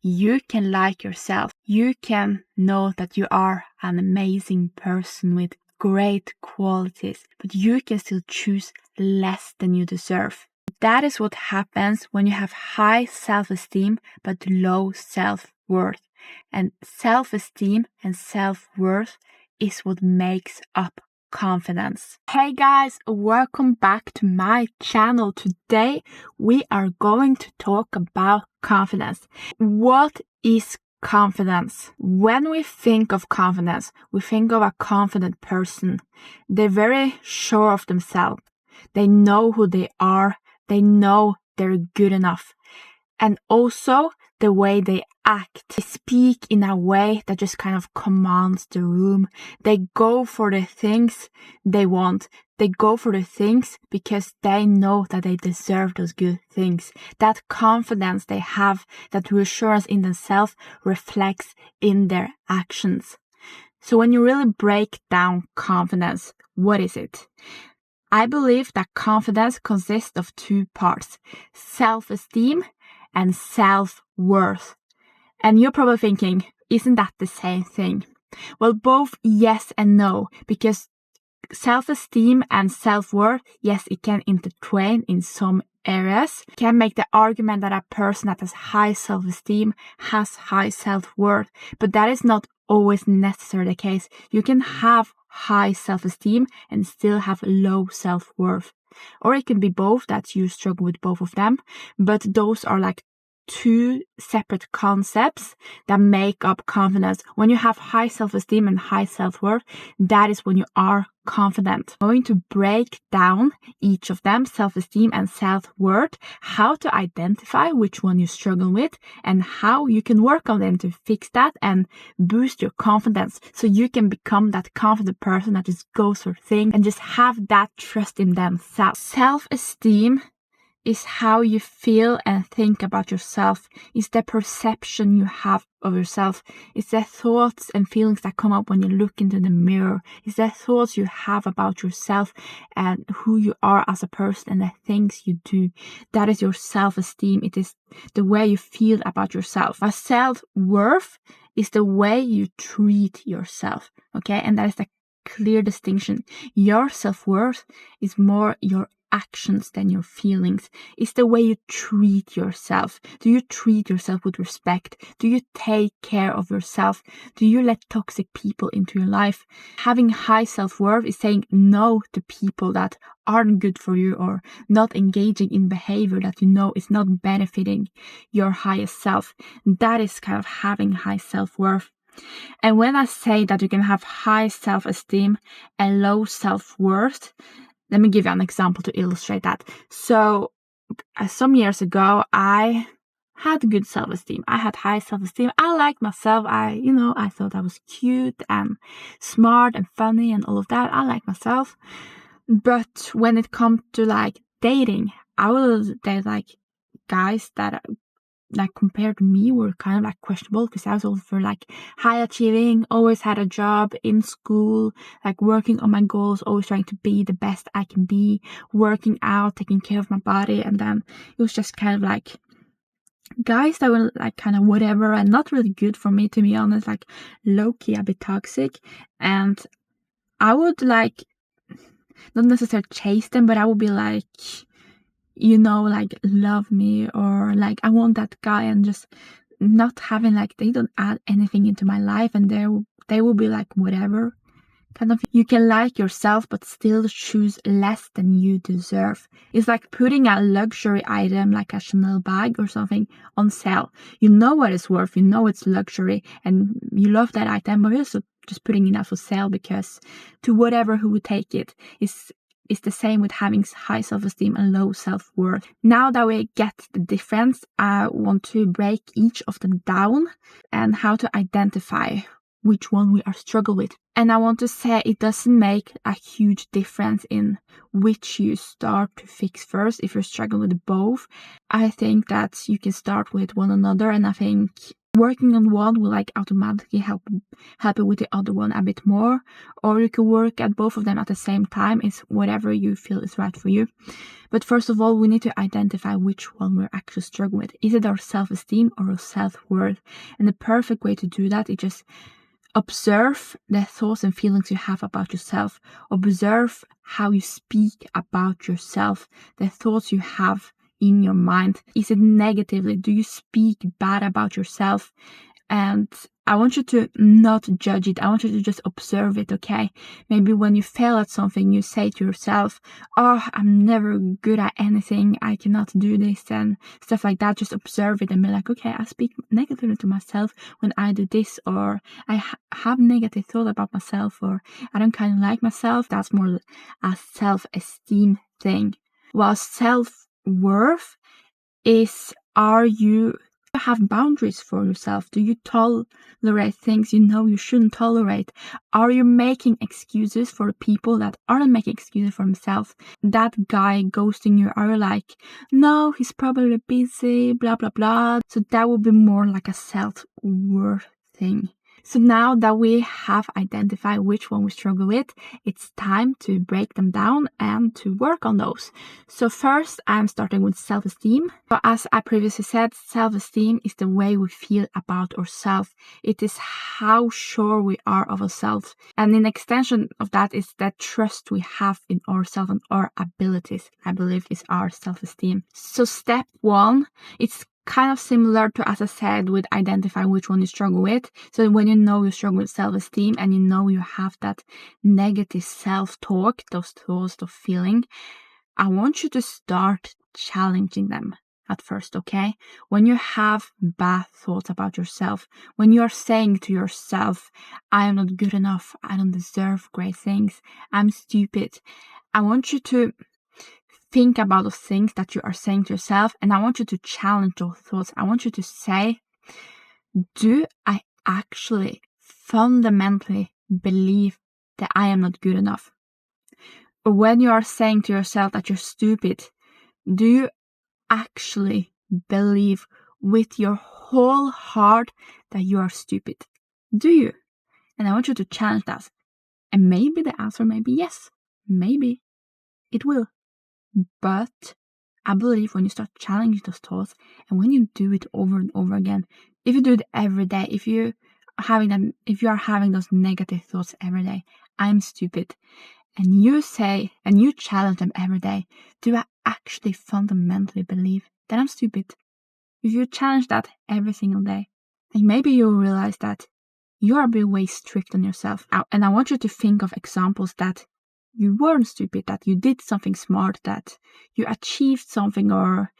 You can like yourself. You can know that you are an amazing person with great qualities, but you can still choose less than you deserve. That is what happens when you have high self-esteem but low self-worth. And self-esteem and self-worth is what makes up confidence. Hey guys, welcome back to my channel. Today we are going to talk about confidence. What is confidence? When we think of confidence, we think of a confident person. They're very sure of themselves. They know who they are. They know they're good enough. And also the way they act. They speak in a way that just kind of commands the room. They go for the things they want. They go for the things because they know that they deserve those good things. That confidence they have, that reassurance in themselves reflects in their actions. So when you really break down confidence, what is it? I believe that confidence consists of two parts, self-esteem and self-worth. And you're probably thinking, isn't that the same thing? Well, both yes and no, because self-esteem and self-worth, yes, it can intertwine in some areas. You can make the argument that a person that has high self-esteem has high self-worth, but that is not always necessarily the case. You can have high self-esteem and still have low self-worth. Or it can be both, that you struggle with both of them, but those are like two separate concepts that make up confidence. When you have high self-esteem and high self-worth, that is when you are confident. I'm going to break down each of them, self-esteem and self-worth, how to identify which one you struggle with, and how you can work on them to fix that and boost your confidence so you can become that confident person that just goes for things and just have that trust in themselves. Self-esteem is how you feel and think about yourself. It's the perception you have of yourself. It's the thoughts and feelings that come up when you look into the mirror. It's the thoughts you have about yourself and who you are as a person and the things you do. That is your self-esteem. It is the way you feel about yourself. A self-worth is the way you treat yourself. Okay, and that is the clear distinction. Your self-worth is more your actions than your feelings. It's the way you treat yourself. Do you treat yourself with respect? Do you take care of yourself? Do you let toxic people into your life? Having high self-worth is saying no to people that aren't good for you or not engaging in behavior that you know is not benefiting your highest self. That is kind of having high self-worth. And when I say that you can have high self-esteem and low self-worth, let me give you an example to illustrate that. So, some years ago, I had good self-esteem. I had high self-esteem. I liked myself. I thought I was cute and smart and funny and all of that. I liked myself. But when it comes to like dating, I would date like guys that like compared to me were kind of like questionable, because I was also like high achieving, always had a job in school, like working on my goals, always trying to be the best I can be, working out, taking care of my body. And then it was just kind of like guys that were like kind of whatever and not really good for me, to be honest, like low-key a bit toxic. And I would like not necessarily chase them, but I would be like, like love me, or like I want that guy, and just not having like, they don't add anything into my life, and they will be like whatever kind of. You can like yourself but still choose less than you deserve. It's like putting a luxury item like a Chanel bag or something on sale. You know what it's worth, you know it's luxury and you love that item, but you're also just putting it out for sale because to whatever who would take it. It's the same with having high self-esteem and low self-worth. Now that we get the difference, I want to break each of them down and how to identify which one we are struggling with. And I want to say it doesn't make a huge difference in which you start to fix first. If you're struggling with both, I think that you can start with one another. And I think working on one will like automatically help you with the other one a bit more, or you can work at both of them at the same time. It's whatever you feel is right for you. But first of all, we need to identify which one we're actually struggling with. Is it our self-esteem or our self-worth? And the perfect way to do that is just observe the thoughts and feelings you have about yourself. Observe how you speak about yourself, the thoughts you have in your mind. Is it negatively? Do you speak bad about yourself? And I want you to not judge it. I want you to just observe it, okay? Maybe when you fail at something, you say to yourself, oh, I'm never good at anything. I cannot do this and stuff like that. Just observe it and be like, okay, I speak negatively to myself when I do this, or I have negative thoughts about myself, or I don't kind of like myself. That's more a self-esteem thing. While self-worth is, are you have boundaries for yourself? Do you tolerate things you know you shouldn't tolerate? Are you making excuses for people that aren't making excuses for themselves? That guy ghosting you, are you like, no, he's probably busy, blah blah blah? So that would be more like a self-worth thing. So now that we have identified which one we struggle with, it's time to break them down and to work on those. So first, I'm starting with self-esteem. So as I previously said, self-esteem is the way we feel about ourselves. It is how sure we are of ourselves. And an extension of that is that trust we have in ourselves and our abilities, I believe, is our self-esteem. So step one, it's kind of similar to, as I said, with identifying which one you struggle with. So when you know you struggle with self-esteem and you know you have that negative self-talk, those thoughts of feeling, I want you to start challenging them at first, okay? When you have bad thoughts about yourself, when you are saying to yourself, I am not good enough, I don't deserve great things, I'm stupid, I want you to think about the things that you are saying to yourself, and I want you to challenge those thoughts. I want you to say, do I actually fundamentally believe that I am not good enough? Or when you are saying to yourself that you're stupid, do you actually believe with your whole heart that you are stupid? Do you? And I want you to challenge that. And maybe the answer may be yes. Maybe it will. But I believe when you start challenging those thoughts, and when you do it over and over again, if you do it every day, if you are having those negative thoughts every day, I'm stupid, and you say and you challenge them every day, do I actually fundamentally believe that I'm stupid? If you challenge that every single day, and maybe you'll realize that you are being way strict on yourself. And I want you to think of examples that you weren't stupid, that you did something smart, that you achieved something, or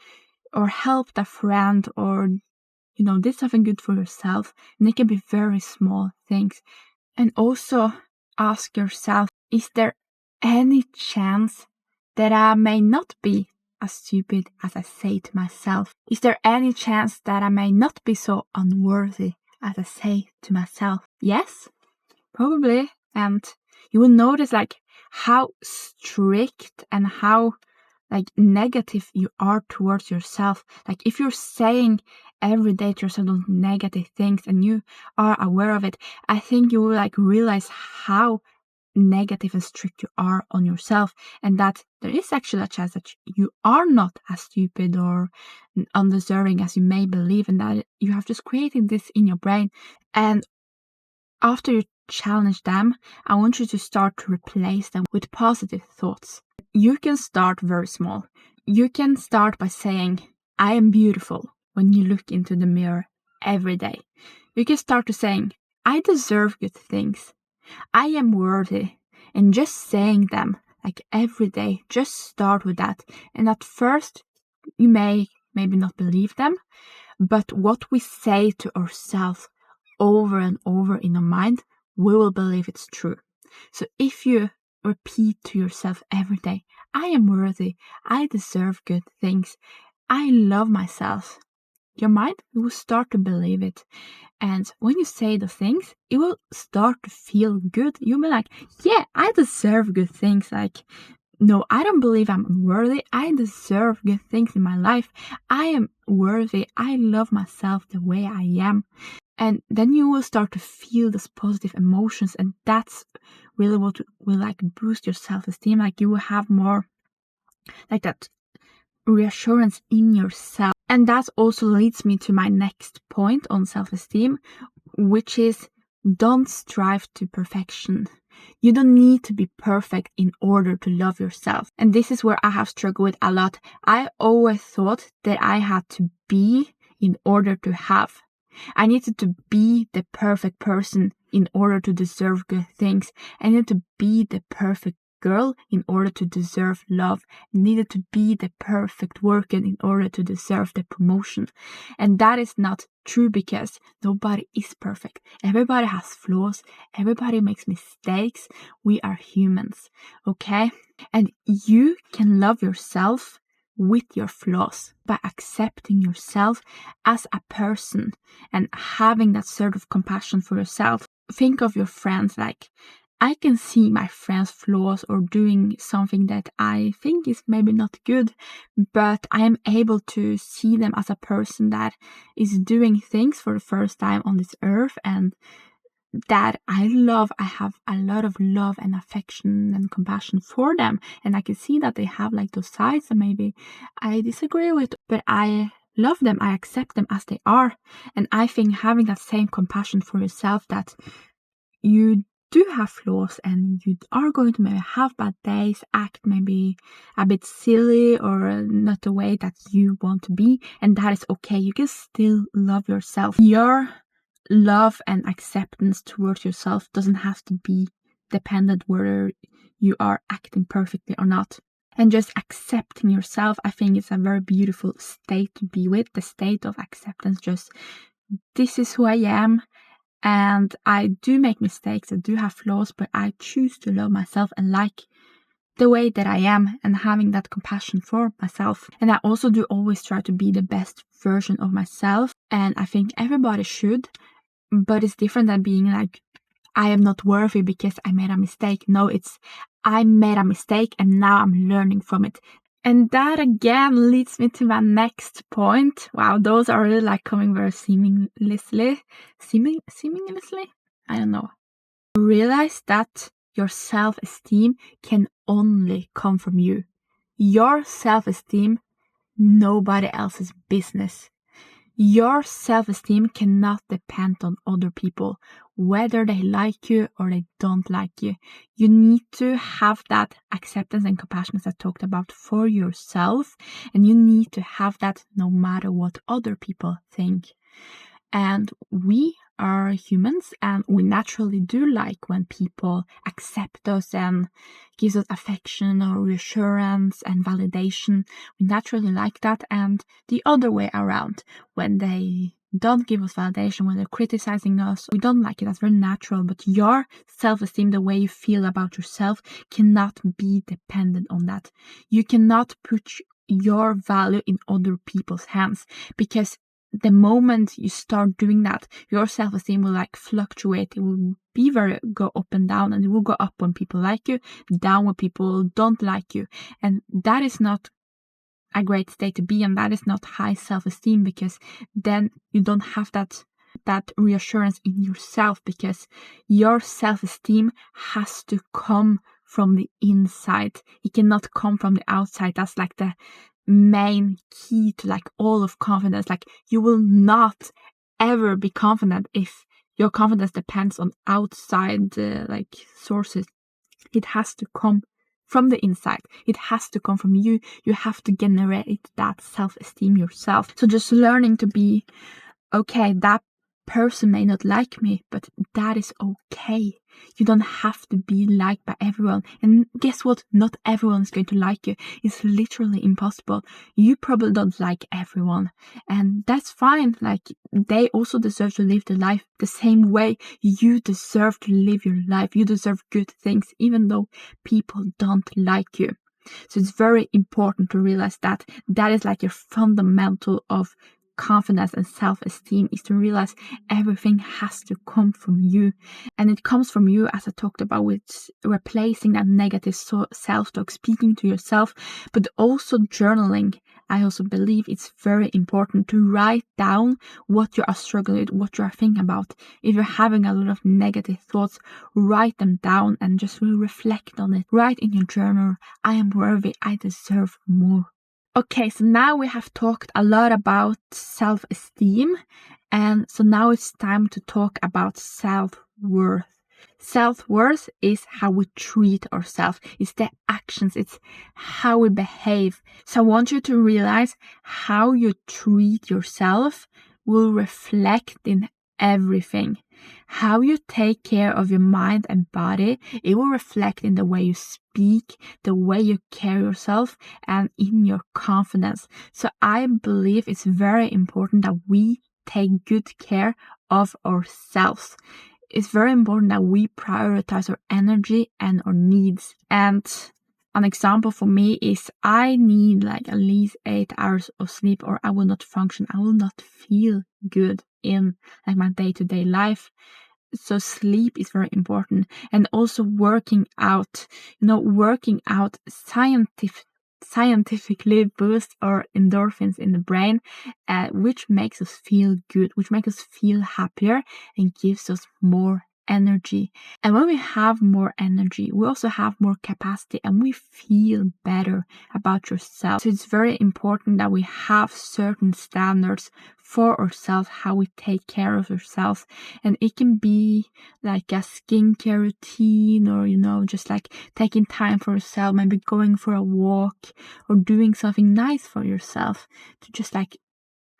helped a friend, or did something good for yourself. And they can be very small things. And also ask yourself, is there any chance that I may not be as stupid as I say to myself? Is there any chance that I may not be so unworthy as I say to myself? Yes, probably. And you will notice how strict and how negative you are towards yourself. If you're saying every day to yourself those negative things and you are aware of it, I think you will realize how negative and strict you are on yourself, and that there is actually a chance that you are not as stupid or undeserving as you may believe, and that you have just created this in your brain. And after you challenge them, I want you to start to replace them with positive thoughts. You can start very small. You can start by saying, I am beautiful, when you look into the mirror every day. You can start to saying, I deserve good things. I am worthy. And just saying them every day, just start with that. And at first, you maybe not believe them, but what we say to ourselves over and over in our mind, we will believe it's true. So if you repeat to yourself every day, I am worthy, I deserve good things, I love myself, your mind will start to believe it. And when you say the things, it will start to feel good. You'll be like, yeah, I deserve good things. no, I don't believe I'm worthy. I deserve good things in my life. I am worthy. I love myself the way I am. And then you will start to feel these positive emotions, and that's really what will like boost your self-esteem. Like you will have more like that reassurance in yourself. And that also leads me to my next point on self-esteem, which is don't strive to perfection. You don't need to be perfect in order to love yourself. And this is where I have struggled with a lot. I always thought that I had to be in order to have. I needed to be the perfect person in order to deserve good things. I needed to be the perfect girl in order to deserve love. I needed to be the perfect worker in order to deserve the promotion. And that is not true, because nobody is perfect. Everybody has flaws. Everybody makes mistakes. We are humans, okay? And you can love yourself with your flaws by accepting yourself as a person and having that sort of compassion for yourself. Think of your friends. Like, I can see my friends' flaws or doing something that I think is maybe not good, but I am able to see them as a person that is doing things for the first time on this earth, and that I love. I have a lot of love and affection and compassion for them, and I can see that they have like those sides that maybe I disagree with, but I love them. I accept them as they are. And I think having that same compassion for yourself, that you do have flaws and you are going to maybe have bad days, act maybe a bit silly or not the way that you want to be, and that is okay. You can still love yourself. Your love and acceptance towards yourself doesn't have to be dependent whether you are acting perfectly or not. And just accepting yourself, I think, is a very beautiful state to be with. The state of acceptance, just this is who I am. And I do make mistakes, I do have flaws, but I choose to love myself and like the way that I am, and having that compassion for myself. And I also do always try to be the best version of myself. And I think everybody should, but it's different than being like, I am not worthy because I made a mistake. No, it's I made a mistake and now I'm learning from it. And that again leads me to my next point. Wow, those are really like coming very seamlessly. I don't know. Realize that your self-esteem can only come from you. Your self-esteem, nobody else's business. Your self-esteem cannot depend on other people, whether they like you or they don't like you. You need to have that acceptance and compassion, as I talked about, for yourself, and you need to have that no matter what other people think. And we are humans, and we naturally do like when people accept us and gives us affection or reassurance and validation. We naturally like that. And the other way around, when they don't give us validation, when they're criticizing us, we don't like it. That's very natural. But your self-esteem, the way you feel about yourself, cannot be dependent on that. You cannot put your value in other people's hands, because the moment you start doing that, your self-esteem will like fluctuate. It will be go up and down, and it will go up when people like you, down when people don't like you. And that is not a great state to be in. That is not high self-esteem, because then you don't have that reassurance in yourself, because your self-esteem has to come from the inside. It cannot come from the outside. That's like the main key to like all of confidence. Like, you will not ever be confident if your confidence depends on outside like sources. It has to come from the inside. It has to come from you. You have to generate that self-esteem yourself. So just learning to be, okay, that person may not like me, but that is okay. You don't have to be liked by everyone. And guess what? Not everyone is going to like you. It's literally impossible. You probably don't like everyone, and that's fine. Like, they also deserve to live their life the same way you deserve to live your life. You deserve good things, even though people don't like you. So it's very important to realize that that is like your fundamental of confidence and self-esteem is to realize everything has to come from you. And it comes from you, as I talked about, with replacing that negative self-talk, speaking to yourself, but also journaling. I also believe it's very important to write down what you are struggling with, what you are thinking about. If you're having a lot of negative thoughts, write them down and just reflect on it. Write in your journal, I am worthy, I deserve more. Okay, so now we have talked a lot about self-esteem, and so now it's time to talk about self-worth. Self-worth is how we treat ourselves. It's the actions. It's how we behave. So I want you to realize how you treat yourself will reflect in everything. How you take care of your mind and body, it will reflect in the way you speak, the way you carry yourself, and in your confidence. So I believe it's very important that we take good care of ourselves. It's very important that we prioritize our energy and our needs. And an example for me is I need like at least 8 hours of sleep or I will not function. I will not feel good in like my day-to-day life. So sleep is very important. And also working out. Working out scientifically boosts our endorphins in the brain, which makes us feel good, which makes us feel happier and gives us more energy. And when we have more energy, we also have more capacity and we feel better about yourself. So it's very important that we have certain standards for ourselves, how we take care of ourselves. And it can be like a skincare routine or, just like taking time for yourself, maybe going for a walk or doing something nice for yourself to just like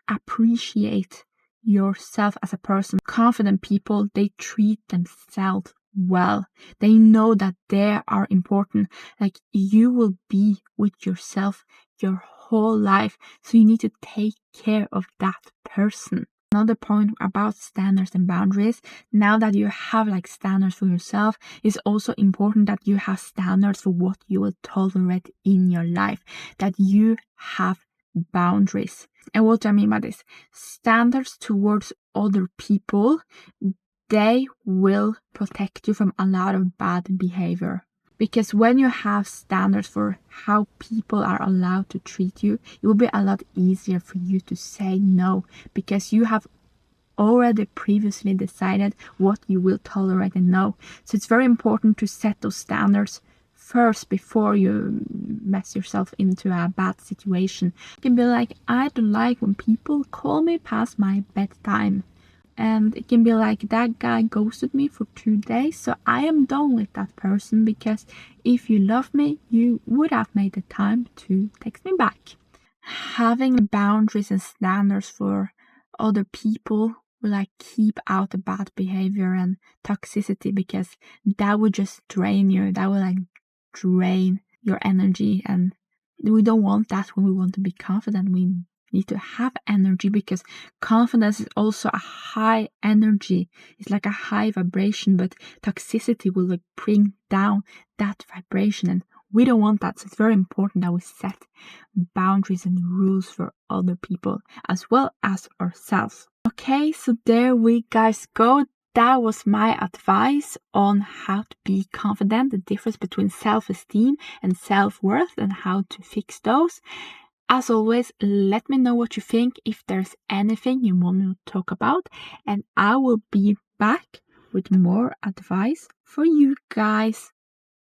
appreciate yourself as a person. Confident people, they treat themselves well. They know that they are important. Like you will be with yourself your whole life, so you need to take care of that person. Another point about standards and boundaries, now that you have like standards for yourself, it's also important that you have standards for what you will tolerate in your life, that you have boundaries. And what do I mean by this? Standards towards other people, they will protect you from a lot of bad behavior. Because when you have standards for how people are allowed to treat you, it will be a lot easier for you to say no, because you have already previously decided what you will tolerate and no. So it's very important to set those standards first before you mess yourself into a bad situation. You can be like, I don't like when people call me past my bedtime. And it can be like, that guy ghosted me for 2 days, so I am done with that person, because if you love me, you would have made the time to text me back. Having boundaries and standards for other people will like keep out the bad behavior and toxicity, because that would just drain you. That will like drain your energy, and we don't want that. When we want to be confident, we need to have energy, because confidence is also a high energy. It's like a high vibration, but toxicity will like bring down that vibration, and we don't want that. So it's very important that we set boundaries and rules for other people as well as ourselves. Okay, so there we guys go. That was my advice on how to be confident, the difference between self-esteem and self-worth and how to fix those. As always, let me know what you think, if there's anything you want me to talk about, and I will be back with more advice for you guys.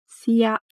See ya!